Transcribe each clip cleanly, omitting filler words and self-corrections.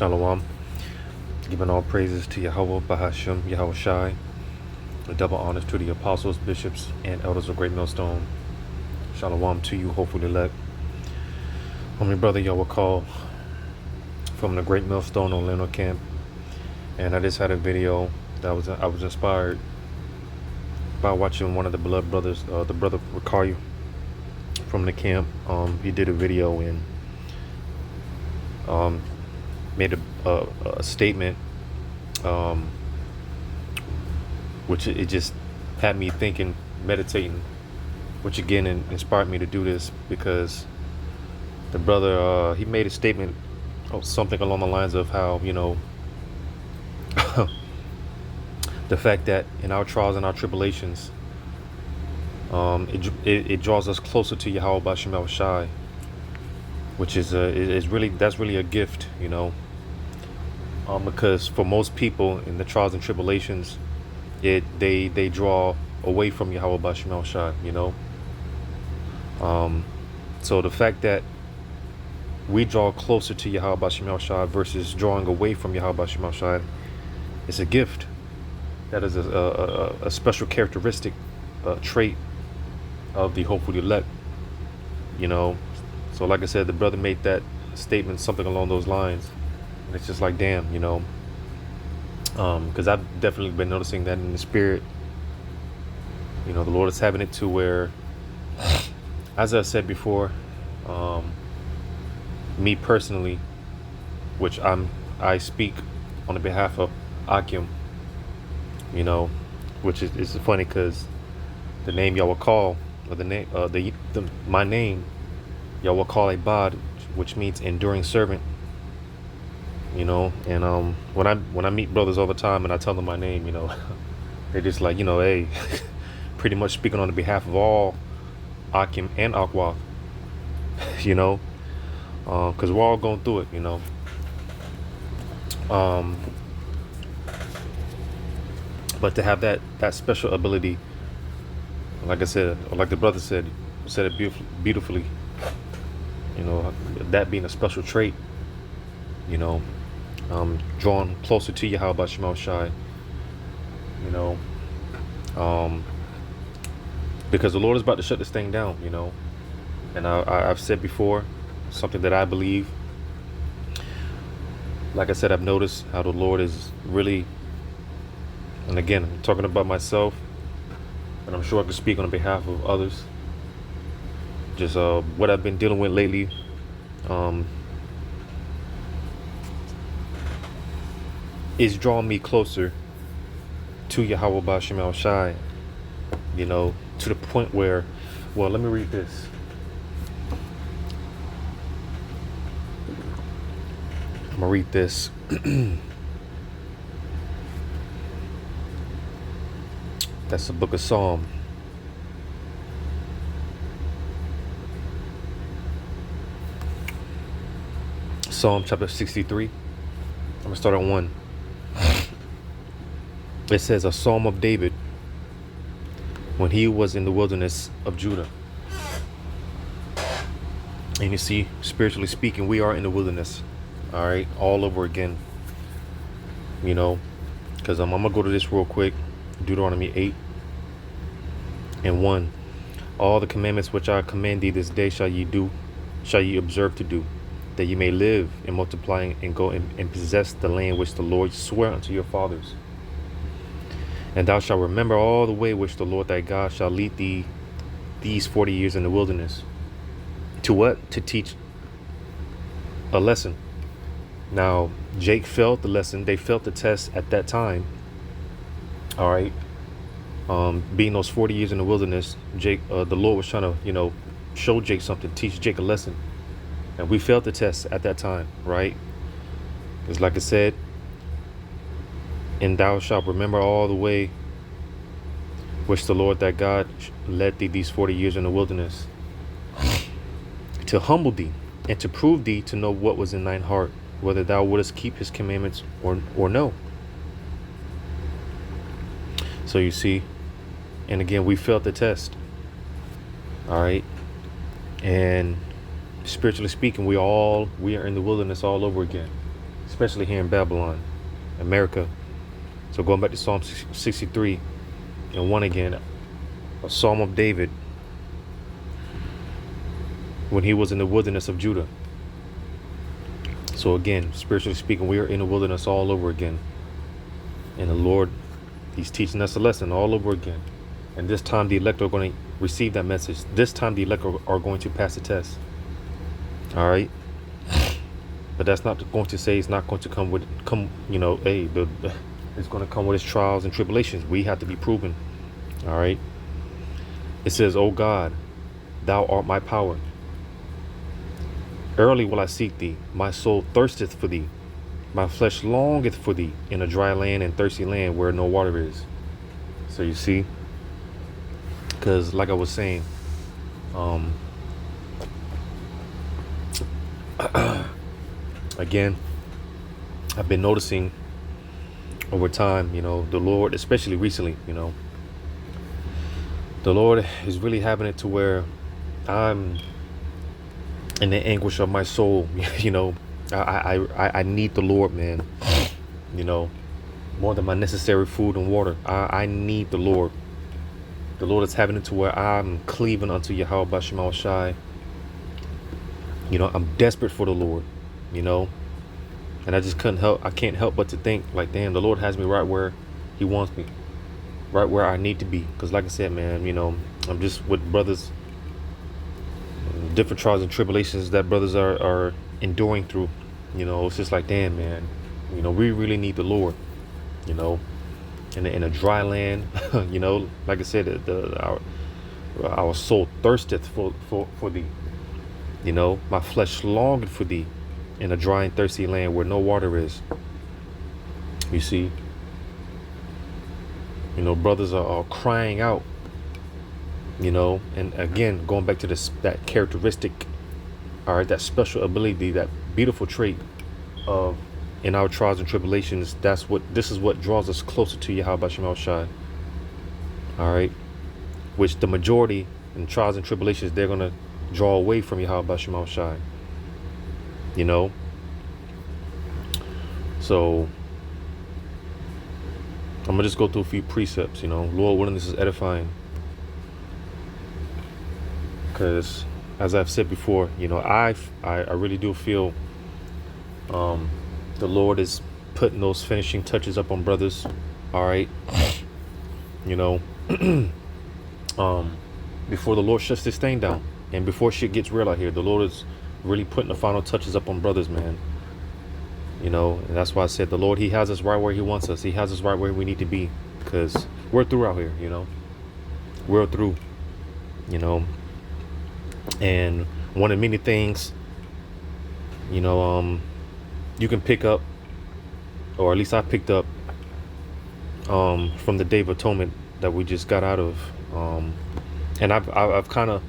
Shalom. Giving all praises to Yahweh, Bahashim, Yahweh Shai. A double honors to the apostles, bishops, and elders of Great Millstone. Shalom to you, hopefully elect. I'm your brother Yahweh Call from the Great Millstone Orlando camp. And I just had a video that I was inspired by watching one of the blood brothers, the brother Rikayu from the camp. He did a video and made a statement, which it just had me thinking, meditating, which again inspired me to do this, because the brother, he made a statement, something along the lines of how, the fact that in our trials and our tribulations, it draws us closer to Yahweh Bashim Shai, which is really a gift, because for most people in the trials and tribulations, they draw away from Yahweh Bashim Shai, so the fact that we draw closer to Yahweh Bashim Shai versus drawing away from Yahweh Bashim Shai, it's a gift. That is a special characteristic, trait of the hopeful elect, So like I said, the brother made that statement, something along those lines. And it's just like, damn, because I've definitely been noticing that in the spirit. The Lord is having it to where, as I said before, me personally, which I speak on the behalf of Akim, which is funny because the name Yahweh Call, or the name, my name, Yahweh Call Abad, which means enduring servant, and when I meet brothers all the time and I tell them my name, they're just like, hey, pretty much speaking on the behalf of all Akim and Akwa, because we're all going through it, but to have that special ability, like I said, or like the brother said it beautifully, that being a special trait, drawn closer to Yahweh Bashim Shai, because the Lord is about to shut this thing down, and I've said before, something that I believe. Like I said, I've noticed how the Lord is really, and again, I'm talking about myself, and I'm sure I can speak on behalf of others. Just what I've been dealing with lately, is drawing me closer to Yahweh Bashim Shai, to the point where, well, let me read this. I'm gonna read this. That's the book of Psalm. Psalm chapter 63. I'm gonna start at 1. It says, a psalm of David when he was in the wilderness of Judah. And you see, spiritually speaking, we are in the wilderness. All right, all over again. Because I'm gonna go to this real quick. Deuteronomy 8:1. All the commandments which I command thee this day shall ye observe to do, that ye may live and multiply and go and possess the land which the Lord sware unto your fathers. And thou shalt remember all the way which the Lord thy God shall lead thee these 40 years in the wilderness. To what? To teach a lesson. Now, Jake failed the lesson. They failed the test at that time. All right. Being those 40 years in the wilderness, Jake, the Lord was trying to, show Jake something, teach Jake a lesson. And we failed the test at that time, right? It's like I said, and thou shalt remember all the way which the Lord thy God led thee these 40 years in the wilderness, to humble thee and to prove thee to know what was in thine heart, whether thou wouldest keep his commandments or no. So you see, and again, we failed the test. All right. And spiritually speaking, we are in the wilderness all over again. especially here in Babylon, America. So going back to Psalm 63 and 1 again, a Psalm of David when he was in the wilderness of Judah. So again, spiritually speaking, we are in the wilderness all over again. And the Lord, he's teaching us a lesson all over again. And this time the elect are going to receive that message. This time the elect are going to pass the test. All right. But that's not going to say it's not going to it's going to come with its trials and tribulations. We have to be proven. All right. It says, "O God, thou art my power. Early will I seek thee. My soul thirsteth for thee. My flesh longeth for thee in a dry land and thirsty land where no water is." So you see, because like I was saying, again, I've been noticing over time, the Lord, especially recently, the Lord is really having it to where I'm in the anguish of my soul. I need the Lord, man. More than my necessary food and water. I need the Lord. The Lord is having it to where I'm cleaving unto Yahweh Bashim Shai. I'm desperate for the Lord, and I can't help but to think like, damn, the Lord has me right where he wants me, right where I need to be. Because like I said, man, I'm just with brothers, different trials and tribulations that brothers are enduring through. It's just like, damn, man, we really need the Lord, in a dry land. Like I said, our soul thirsteth for thee. My flesh longeth for thee in a dry and thirsty land where no water is. You see, brothers are crying out, and again, going back to that characteristic, all right, that special ability, that beautiful trait of in our trials and tribulations, this is what draws us closer to Yahweh Shem Shai. All right, which the majority in trials and tribulations, they're gonna draw away from Yahweh Shem Shai. So I'm gonna just go through a few precepts. Lord willing, this is edifying. Because as I've said before, I really do feel the Lord is putting those finishing touches up on brothers. All right. Before the Lord shuts this thing down and before shit gets real out here, the Lord is really putting the final touches up on brothers, man. And that's why I said the Lord, he has us right where he wants us. He has us right where we need to be, because we're through out here, we're through, and one of many things, you can pick up, or at least I picked up, from the Day of Atonement that we just got out of, and I've kind of,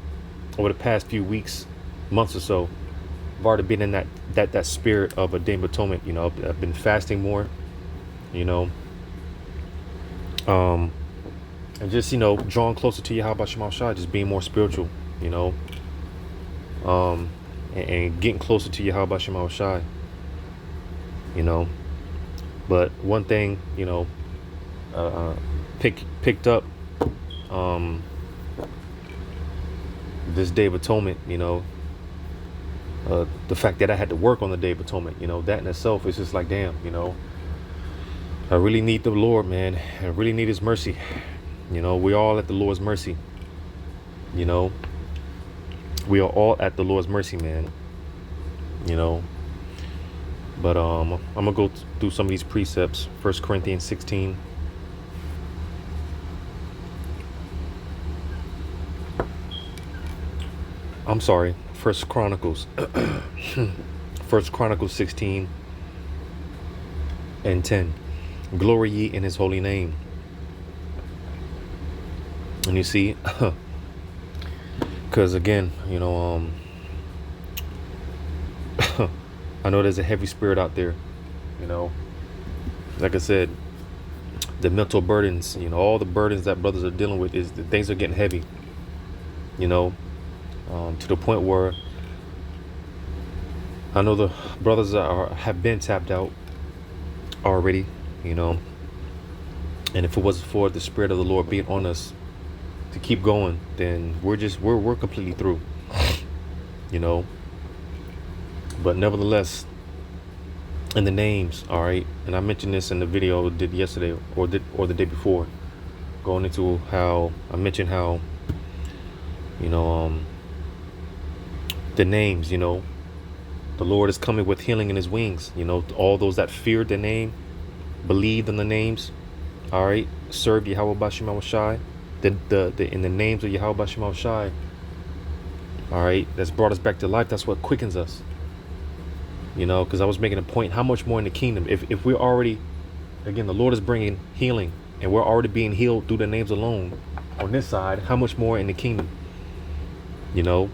over the past few weeks, months or so, I've already been in that spirit of a Day of Atonement. I've been fasting more, and just drawing closer to Yahweh Shem Shai, just being more spiritual, and getting closer to Yahweh Shem Shai, But one thing, picked up this Day of Atonement, the fact that I had to work on the Day of Atonement, that in itself is just like, damn, I really need the Lord, man. I really need his mercy. We all at the Lord's mercy. We are all at the Lord's mercy, man. But I'm gonna go through some of these precepts. 1 Corinthians 16. I'm sorry, First Chronicles. First Chronicles 16 and 10. Glory ye in his holy name. And you see, because again, I know there's a heavy spirit out there, like I said, the mental burdens, all the burdens that brothers are dealing with, is the things are getting heavy, to the point where I know the brothers have been tapped out, already, you know. And if it wasn't for the Spirit of the Lord being on us to keep going, then we're completely through, you know. But nevertheless, in the names, all right, and I mentioned this in the video I did yesterday or the day before, going into how I mentioned how, you know, the names, you know, the Lord is coming with healing in his wings, you know, all those that feared the name, believed in the names, all right, serve Yahweh Bashim Shai, the in the names of Yahweh Bashim Shai, all right, that's brought us back to life. That's what quickens us, you know, because I was making a point, how much more in the kingdom, if we're already, again, the Lord is bringing healing and we're already being healed through the names alone on this side, how much more in the kingdom, you know.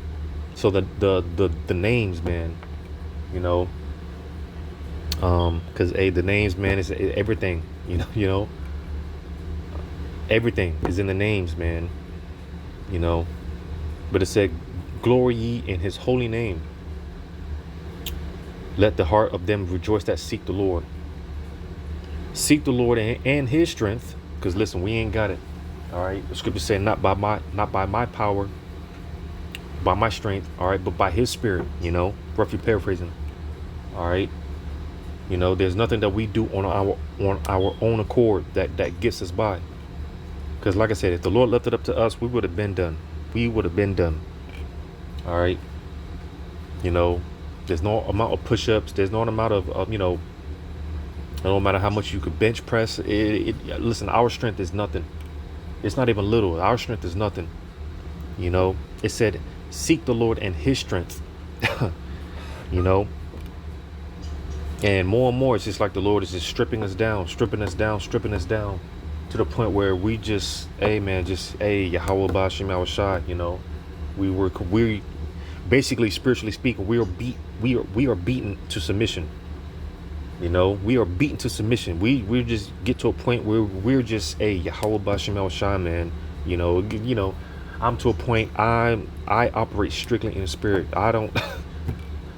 So the names, man, you know, because the names, man, is everything, you know, everything is in the names, man, you know. But it said, glory ye in his holy name, let the heart of them rejoice that seek the Lord. Seek the Lord and his strength, because listen, we ain't got it, all right. The scripture said, not by my power, by my strength, all right, but by his Spirit, you know, roughly paraphrasing, all right. You know, there's nothing that we do on our own accord that gets us by, because like I said, if the Lord left it up to us, we would have been done. All right. You know, there's no amount of push-ups, there's no amount of you know, no matter how much you could bench press, listen, our strength is nothing. It's not even little. Our strength is nothing. You know, it said, seek the Lord and his strength. You know, and more, it's just like the Lord is just stripping us down to the point where we just, hey man, just, hey, Yahweh Bashim Yahweh Shai, you know, we basically, spiritually speaking, we are beaten to submission. You know, we are beaten to submission. We just get to a point where we're just, hey, Yahweh Bashim Yahweh Shai, man. You know, I'm to a point, I operate strictly in the spirit. I don't,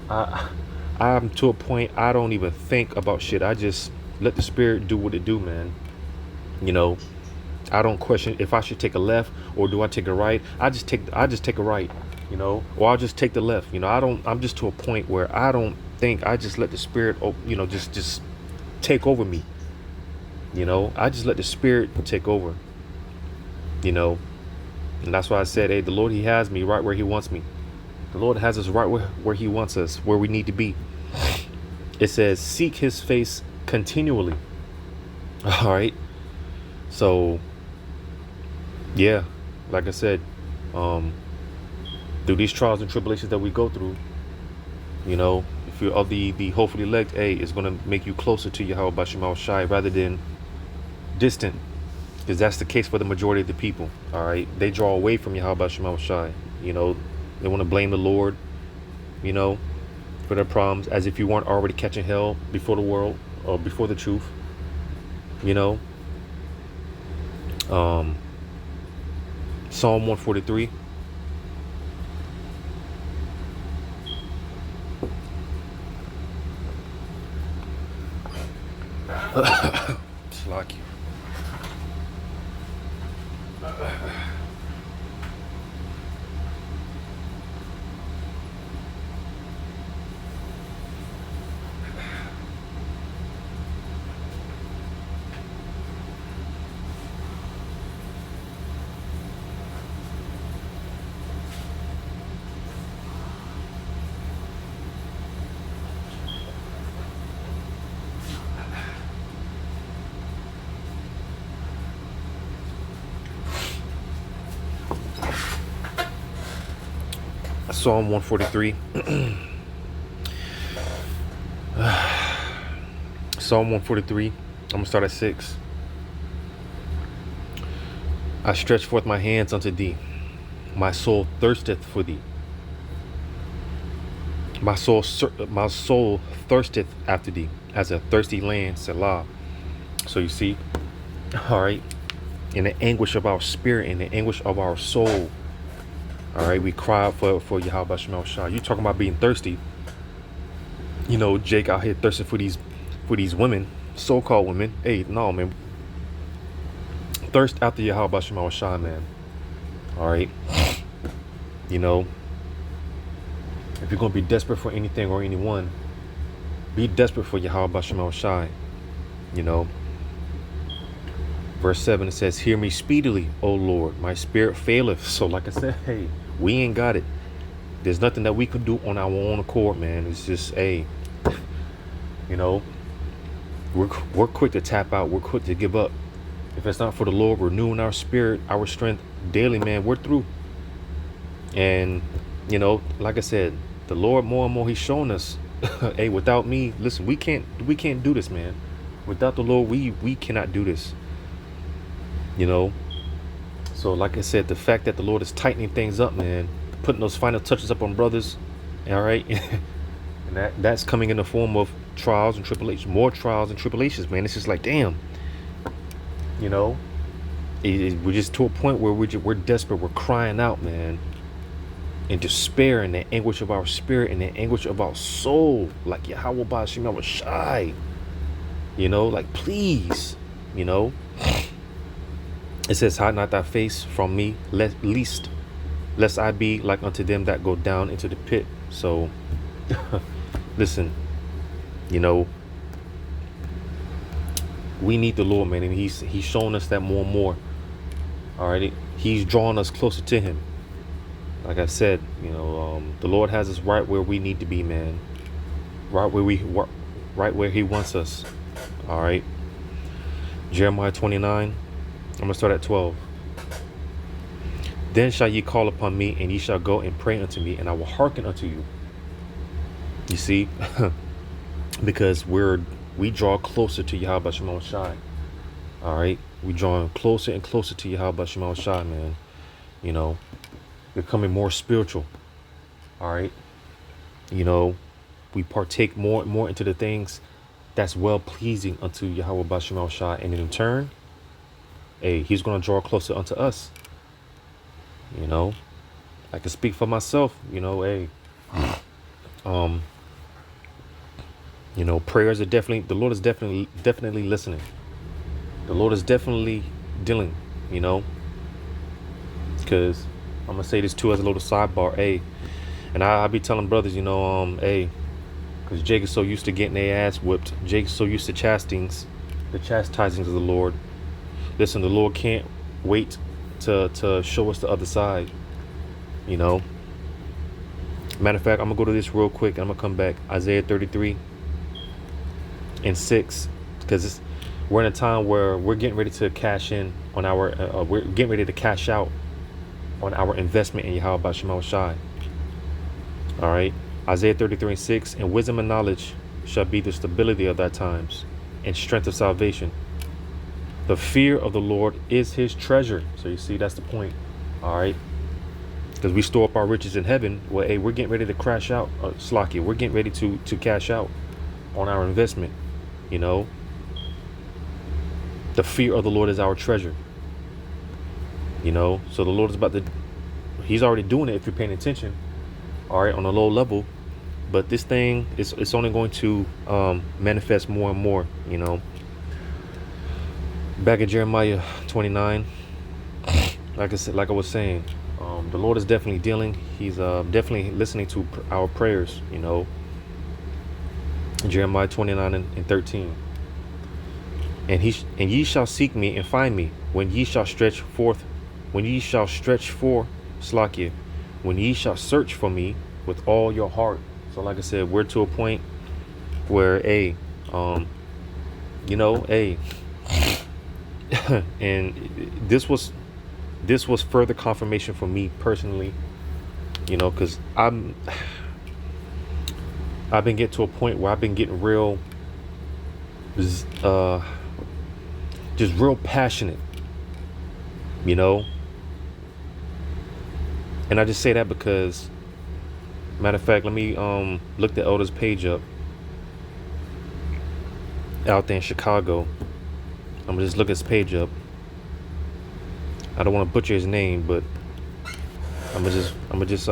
I'm to a point I don't even think about shit. I just let the Spirit do what it do, man. You know, I don't question if I should take a left or do I take a right. I just take a right, you know, or I'll just take the left. You know, I'm just to a point where I don't think, I just let the Spirit, you know, just take over me. You know, I just let the Spirit take over, you know. And that's why I said, hey, the Lord, he has me right where he wants me. The Lord has us right where he wants us, where we need to be. It says, seek his face continually. All right. So, yeah, like I said, through these trials and tribulations that we go through, you know, if you're of the hopefully elect, hey, it's going to make you closer to Yahweh Bashim Shai rather than distant. Because that's the case for the majority of the people. All right. They draw away from Yahweh Bashim Shai. You know, they want to blame the Lord, you know, for their problems, as if you weren't already catching hell before the world or before the truth, you know. Psalm 143. Slack you. Psalm 143. Psalm 143. I'm going to start at 6. I stretch forth my hands unto thee. My soul thirsteth for thee. My soul thirsteth after thee, as a thirsty land, Selah. So you see, all right, in the anguish of our spirit, in the anguish of our soul, all right, we cry out for Yahweh Shemel Shah. You talking about being thirsty? You know, Jake out here thirsting for these women. so-called women. Hey, no, man. Thirst after Yahweh Shema Shai, man. All right. You know, if you're going to be desperate for anything or anyone, be desperate for Yahweh Shema Shai. You know, verse 7, it says, hear me speedily, O Lord, my spirit faileth. So like I said, hey, we ain't got it. There's nothing that we could do on our own accord, man. It's just, hey, you know, we're quick to tap out. We're quick to give up. If it's not for the Lord renewing our spirit, our strength daily, man, we're through. And, you know, like I said, the Lord more and more, he's showing us, hey, without me, listen, we can't do this, man. Without the Lord, we cannot do this. You know, so like I said, the fact that the Lord is tightening things up, man, putting those final touches up on brothers, all right, and that's coming in the form of trials and tribulations, more trials and tribulations, man. It's just like, damn, you know, we're just to a point where we're desperate, we're crying out, man, in despair, and the anguish of our spirit and the anguish of our soul, like Yahweh Ba'Shem was shy, you know, like, please, you know. It says, hide not thy face from me, lest I be like unto them that go down into the pit. So, listen, you know, we need the Lord, man, and he's showing us that more and more. All right, he's drawing us closer to him. Like I said, you know, the Lord has us right where we need to be, man. Right where he wants us. All right. Jeremiah 29. I'm going to start at 12. Then shall ye call upon me, and ye shall go and pray unto me, and I will hearken unto you. You see, because we draw closer to Yahweh Shema Shai. All right, we drawing closer and closer to Yahweh Shema Shai, man. You know, becoming more spiritual. All right, you know, we partake more and more into the things that's well pleasing unto Yahweh Shema Shai, and in turn, hey, he's going to draw closer unto us. You know, I can speak for myself, you know, hey, you know, prayers are definitely, the Lord is definitely listening. The Lord is definitely dealing, you know, because I'm going to say this too as a little sidebar, hey, and I be telling brothers, you know, hey, because Jake is so used to getting their ass whipped. Jake's so used to the chastisings of the Lord. Listen, the Lord can't wait to show us the other side, you know. Matter of fact, I'm going to go to this real quick, and I'm going to come back. Isaiah 33 and 6, because we're in a time where we're getting ready to cash in on our, we're getting ready to cash out on our investment in Yahweh Shema Shai. All right. Isaiah 33 and 6, and wisdom and knowledge shall be the stability of thy times, and strength of salvation. The fear of the Lord is his treasure. So you see, that's the point. All right. Because we store up our riches in heaven. Well, hey, we're getting ready to crash out. Slacky. We're getting ready to cash out on our investment. You know, the fear of the Lord is our treasure. You know, so the Lord is he's already doing it if you're paying attention. All right. On a low level. But this thing it's only going to manifest more and more, you know. Back in Jeremiah 29, like I was saying, the Lord is definitely dealing. He's definitely listening to our prayers, you know. Jeremiah 29 and 13. And ye shall seek me and find me when ye shall stretch for Slakia, when ye shall search for me with all your heart. So like I said, we're to a point where you know, and this was further confirmation for me personally, you know, because I've been getting to a point where I've been getting real just real passionate, you know. And I just say that because, matter of fact, let me look the elder's page up out there in Chicago. I'm gonna just look his page up. I don't want to butcher his name, but I'm gonna just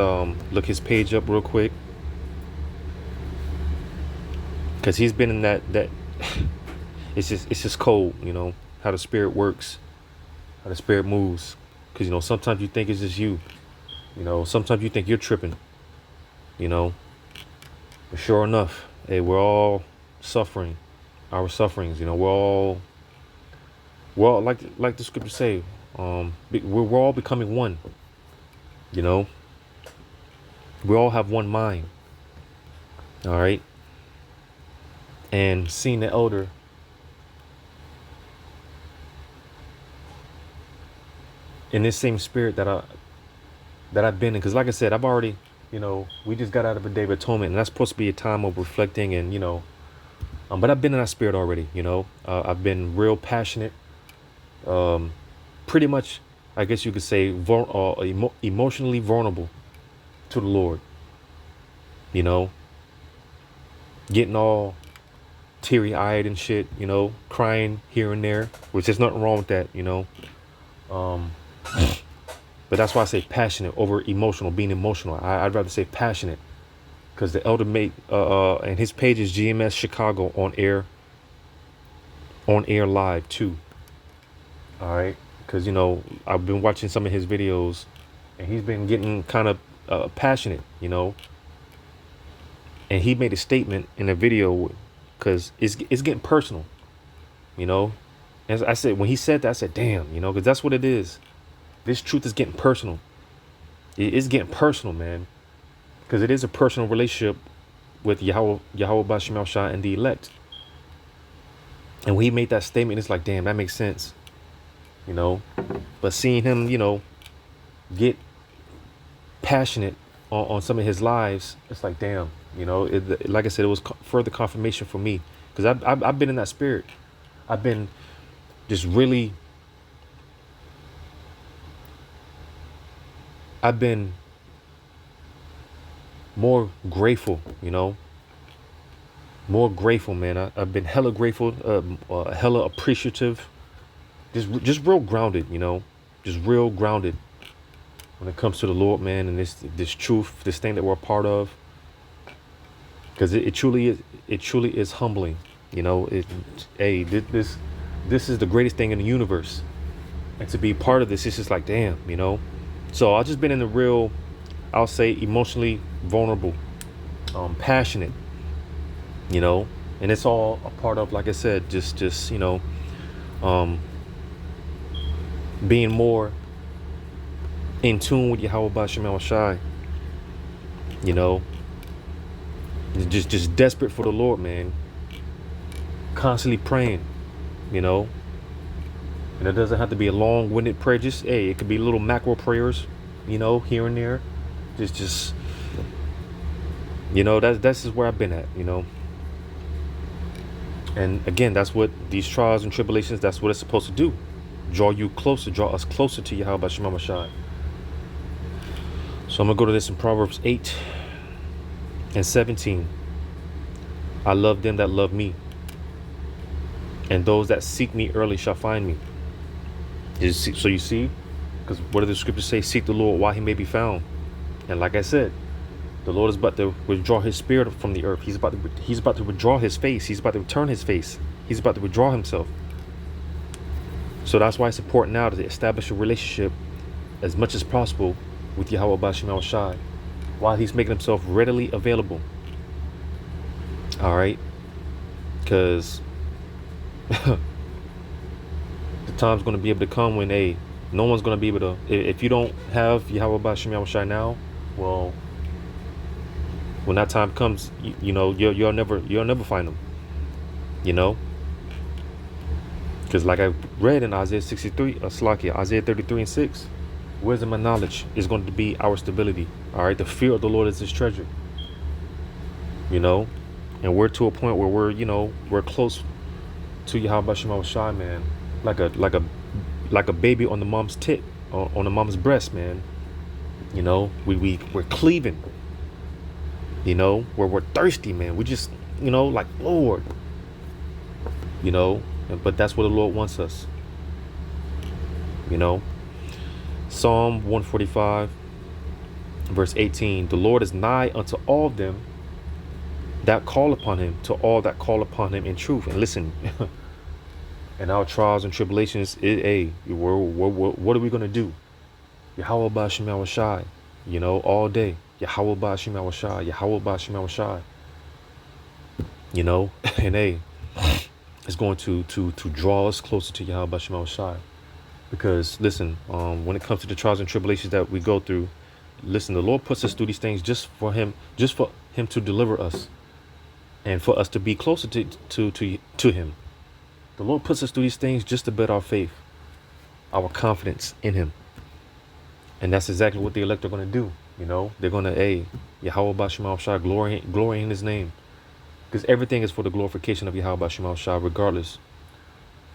look his page up real quick, because he's been in that It's just cold, how the spirit works, how the spirit moves. Because sometimes you think it's just you. Sometimes you think you're tripping. You know, but sure enough, hey, we're all suffering, our sufferings. We're all like the scriptures say. We're all becoming one. You know, we all have one mind. All right, and seeing the elder in this same spirit that I've been in, because like I said, I've already, we just got out of a day of atonement, and that's supposed to be a time of reflecting, and but I've been in that spirit already. I've been real passionate, pretty much, I guess you could say, emotionally vulnerable to the Lord. You know, getting all teary eyed and shit. Crying here and there, which there's nothing wrong with that. Um, but that's why I say passionate over emotional, being emotional. I'd rather say passionate, because the elder mate, and his page is GMS Chicago on air live too. All right, because I've been watching some of his videos, and he's been getting kind of passionate, and he made a statement in a video, because it's getting personal, As I said, when he said that, I said, damn, because that's what it is. This truth is getting personal. It is getting personal, man, because it is a personal relationship with Yahweh Bashim Shah and the elect. And when he made that statement, it's like, damn, that makes sense, But seeing him, get passionate on some of his lives, it's like, damn, like I said, it was further confirmation for me, because I've been in that spirit. I've been just really, I've been more grateful, more grateful, man. I've been hella grateful, hella appreciative, just real grounded, just real grounded when it comes to the Lord, man, and this truth, this thing that we're a part of, because it truly is humbling, hey, this is the greatest thing in the universe, and to be part of this, it's just like, damn, So I've just been in the real, I'll say, emotionally vulnerable, passionate, and it's all a part of, like I said, just being more in tune with Yahweh Bashim Shai, just desperate for the Lord, man, constantly praying, and it doesn't have to be a long-winded prayer. Just, hey, it could be little macro prayers, here and there. Just that's just where I've been at, And again, that's what these trials and tribulations, that's what it's supposed to do. Draw us closer to Yahweh Bashim Shai. So I'm going to go to this in Proverbs 8 and 17. I love them that love me, and those that seek me early shall find me. So you see, because what do the scriptures say? Seek the Lord while he may be found. And like I said, the Lord is about to withdraw his spirit from the earth. He's about to withdraw his face. He's about to return his face. He's about to withdraw himself. So that's why it's important now to establish a relationship as much as possible with Yahweh Bashim Shai, while he's making himself readily available. All right, because the time's going to be able to come when no one's going to be able to. If you don't have Yahweh Bashim Shai now, well, when that time comes, you'll never find them. Because like I read in Isaiah 63, Isaiah 33 and 6. Wisdom and knowledge is going to be our stability. All right. The fear of the Lord is his treasure. And we're to a point where we're close to Yahweh Bashim Shai, man. Like a baby on the mom's tit, on the mom's breast, man. We're cleaving. Where we're thirsty, man. We just, like, Lord. But that's where the Lord wants us. Psalm 145, verse 18. The Lord is nigh unto all them that call upon him, to all that call upon him in truth. And listen, And our trials and tribulations, what are we going to do? Yahweh Bashim Shai, all day. Yahweh Bashim Shai, Yahweh Bashim Shai, and it's going to draw us closer to Yahweh Bashim Shai. Because listen, when it comes to the trials and tribulations that we go through, listen, the Lord puts us through these things just for him to deliver us and for us to be closer to him. The Lord puts us through these things just to build our faith, our confidence in him. And that's exactly what the elect are going to do. They're going to, Yahweh Bashim Shai, glory in his name. Because everything is for the glorification of Yahweh Bashim Shai, regardless.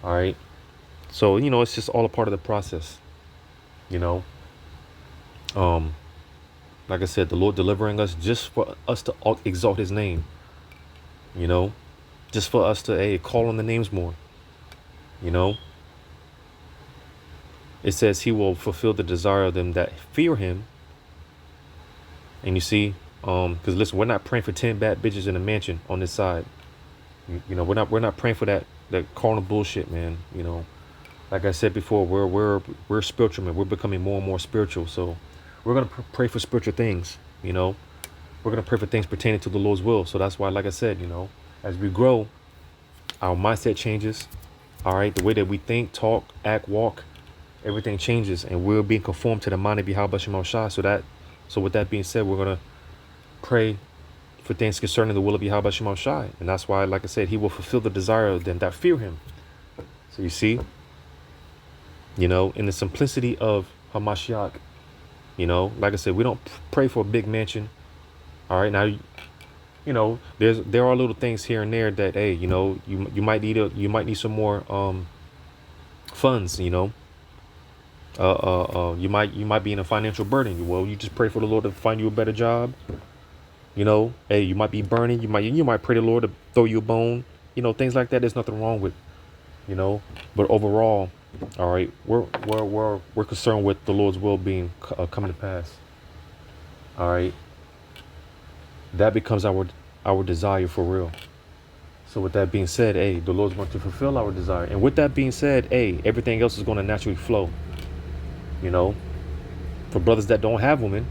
All right. So, it's just all a part of the process. Like I said, the Lord delivering us just for us to exalt his name. Just for us to call on the names more. It says he will fulfill the desire of them that fear him. And you see, because listen, we're not praying for 10 bad bitches in a mansion on this side. We're not praying for that carnal bullshit, man. Like I said before, we're spiritual, man. We're becoming more and more spiritual. So we're gonna pray for spiritual things. We're gonna pray for things pertaining to the Lord's will. So that's why, like I said, as we grow, our mindset changes. All right, the way that we think, talk, act, walk, everything changes, and we're being conformed to the mind of Yahweh Shema Shai. So with that being said, we're gonna pray for things concerning the will of Yahweh Shema Shai, and that's why, like I said, he will fulfill the desire of them that fear him. So you see, in the simplicity of Hamashiach, like I said, we don't pray for a big mansion. All right, now, there are little things here and there that, you might need some more funds. You might be in a financial burden. Well, you just pray for the Lord to find you a better job. You might be burning. You might pray the Lord to throw you a bone. Things like that. There's nothing wrong with. But overall, all right, we're concerned with the Lord's will being coming to pass. All right, that becomes our desire for real. So with that being said, the Lord's going to fulfill our desire, and with that being said, everything else is going to naturally flow. For brothers that don't have women,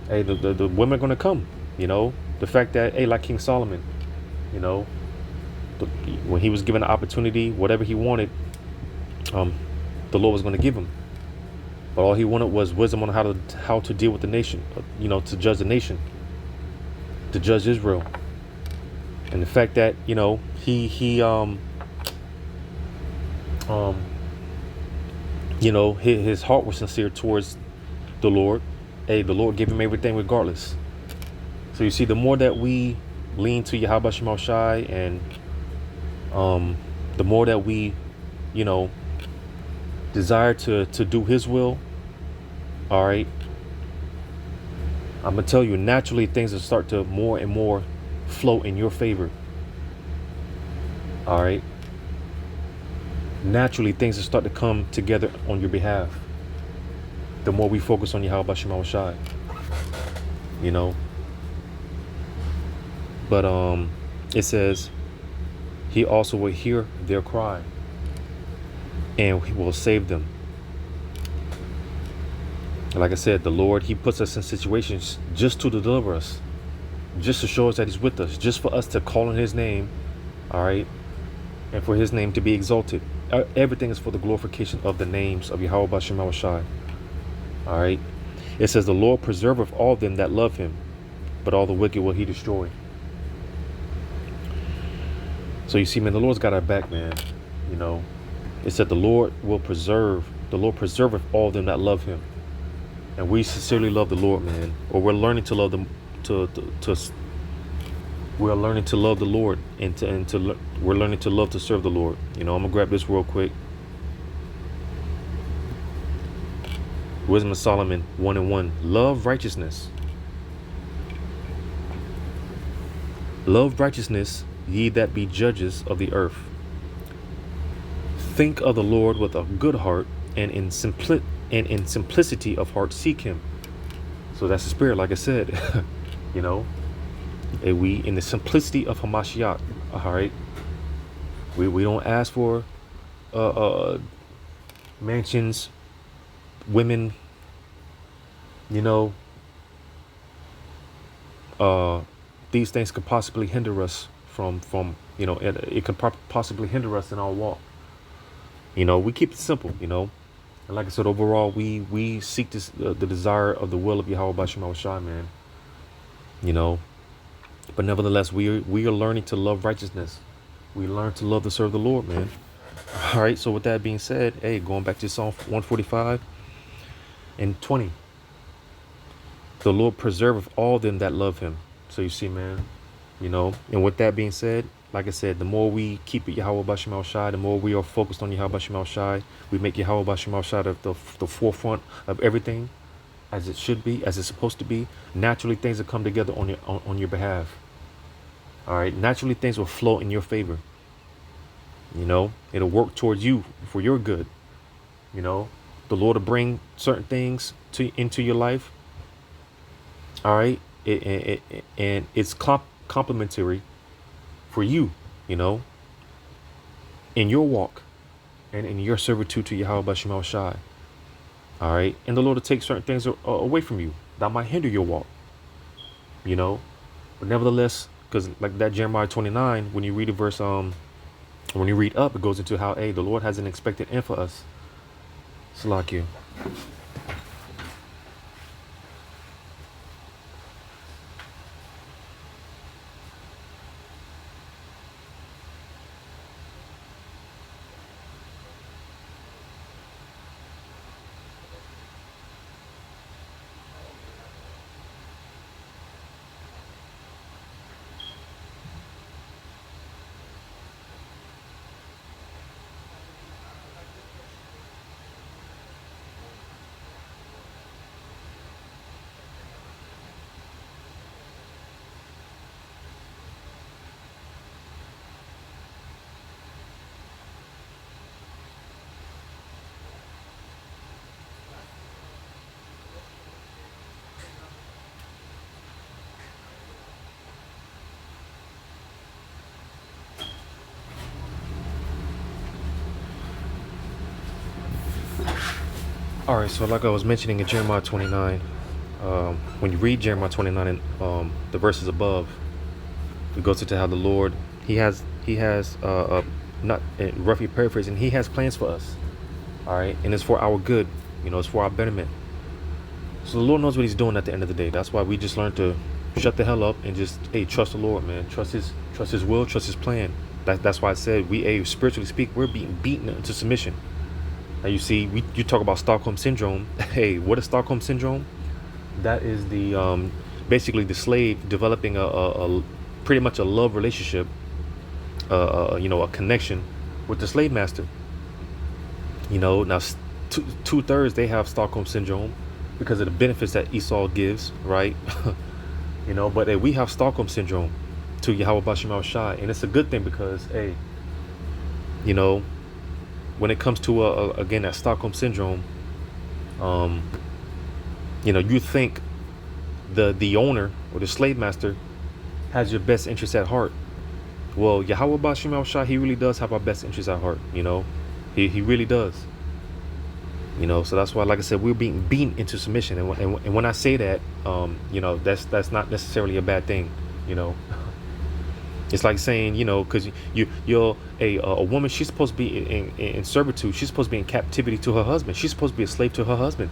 the women are going to come. The fact that, like King Solomon, when he was given the opportunity, whatever he wanted, the Lord was going to give him. But all he wanted was wisdom on how to deal with the nation, to judge the nation, to judge Israel. And the fact that, his heart was sincere towards the Lord. The Lord gave him everything regardless. So you see, the more that we lean to Yahweh Shema Shai, and the more that we, desire to do his will, all right, I'm going to tell you, naturally things will start to more and more flow in your favor. All right. Naturally things will start to come together on your behalf. The more we focus on Yahweh Shema Shai, But it says he also will hear their cry and he will save them. Like I said, the Lord, he puts us in situations just to deliver us, just to show us that he's with us, just for us to call on his name, all right, and for his name to be exalted. Everything is for the glorification of the names of Yahweh Bashim Shai. All right. It says the Lord preserveth all them that love him, but all the wicked will he destroy. So you see, man, the Lord's got our back, man. It said the Lord preserveth all them that love him. And we sincerely love the Lord, man. Or we're learning to love them we're learning to love the Lord, and we're learning to love to serve the Lord. I'm gonna grab this real quick. Wisdom of Solomon 1:1. Love righteousness. Love righteousness, ye that be judges of the earth. Think of the Lord with a good heart, and in simplicity of heart seek him. So that's the spirit, like I said. And we in the simplicity of Hamashiach. All right. We don't ask for uh, mansions, women, you know, uh, these things could possibly hinder us from it could possibly hinder us in our walk. We keep it simple. And like I said, overall, we seek this the desire of the will of Yahweh Bashim Shai, man. You know, but nevertheless, we are learning to love righteousness. We learn to love to serve the Lord, man. All right. So with that being said, hey, going back to Psalm 145 and 20, the Lord preserveth all them that love Him. So you see, man. And with that being said, like I said, the more we keep it Yahweh Bashim Al Shai, the more we are focused on Yahweh Bashim Al Shai, we make Yahweh Bashim Al Shai the forefront of everything, as it should be, as it's supposed to be. Naturally, things will come together on your behalf. All right, naturally, things will flow in your favor. It'll work towards you for your good. The Lord will bring certain things into your life. All right, and it's complementary for you, in your walk and in your servitude to Yahweh Bashim Al Shai. All right. And the Lord will take certain things away from you that might hinder your walk, But nevertheless, because like that Jeremiah 29, when you read the verse, when you read up, it goes into how, hey, the Lord has an expected end for us. Salakia. All right, so like I was mentioning in Jeremiah 29, when you read Jeremiah 29 and the verses above, it goes into how the Lord, he has not roughly paraphrasing, He has plans for us. All right, and it's for our good. It's for our betterment. So the Lord knows what He's doing at the end of the day. That's why we just learn to shut the hell up and just trust the Lord, man. Trust His will, trust His plan. That's why I said spiritually speak, we're being beaten into submission. Now you see, you talk about Stockholm syndrome. Hey, what is Stockholm syndrome? That is the basically the slave developing a pretty much a love relationship, a connection with the slave master. Now 2/3 they have Stockholm syndrome because of the benefits that Esau gives, right? But hey, we have Stockholm syndrome to Yahweh Bashim Al Shai, and it's a good thing because hey, when it comes to again that Stockholm syndrome, you think the owner or the slave master has your best interest at heart. Well, Yahweh Bashim Al Shai, He really does have our best interest at heart. He really does. So that's why, like I said, we're being beaten into submission, and when I say that, that's not necessarily a bad thing. It's like saying, because you're a woman, she's supposed to be in servitude. She's supposed to be in captivity to her husband. She's supposed to be a slave to her husband.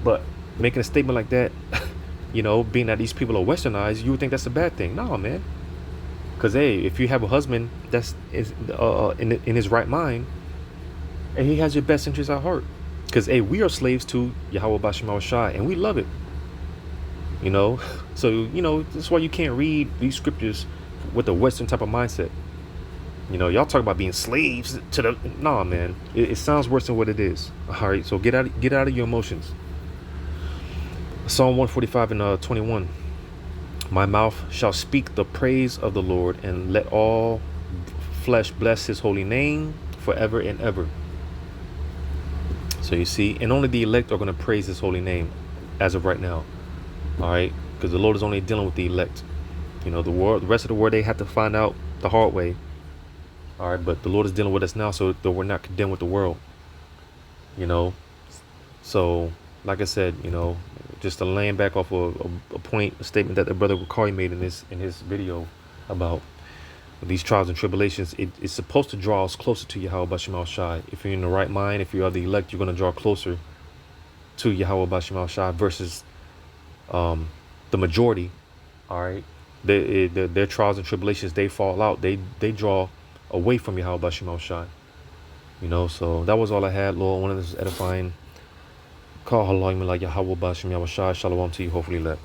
But making a statement like that, being that these people are westernized, you would think that's a bad thing. No, man. Because, hey, if you have a husband that's in his right mind, and he has your best interest at heart. Because, hey, we are slaves to Yahweh Bashim Al Shai, and we love it. So, that's why you can't read these scriptures with a Western type of mindset. Y'all talk about being slaves to the... Nah, man. It sounds worse than what it is. All right, so get out of your emotions. Psalm 145 and 21. My mouth shall speak the praise of the Lord, and let all flesh bless His holy name forever and ever. So you see, and only the elect are going to praise His holy name as of right now. All right, because the Lord is only dealing with the elect. The rest of the world, they have to find out the hard way. All right, but the Lord is dealing with us now, so that we're not condemned with the world. You know, so like I said, just to land back off a point, a statement that the brother Wakari made in his video about these trials and tribulations. It's supposed to draw us closer to Yahweh Bashemal Shai. If you're in the right mind, if you are the elect, you're going to draw closer to Yahweh Bashemal Shai versus the majority. All right, their trials and tribulations, they fall out. They draw away from Yahweh Bashemal Shai. So that was all I had, Lord. One of this edifying. Call Halal like Yahweh Bashem Yahweh Shai. Shalom to you. Hopefully, let.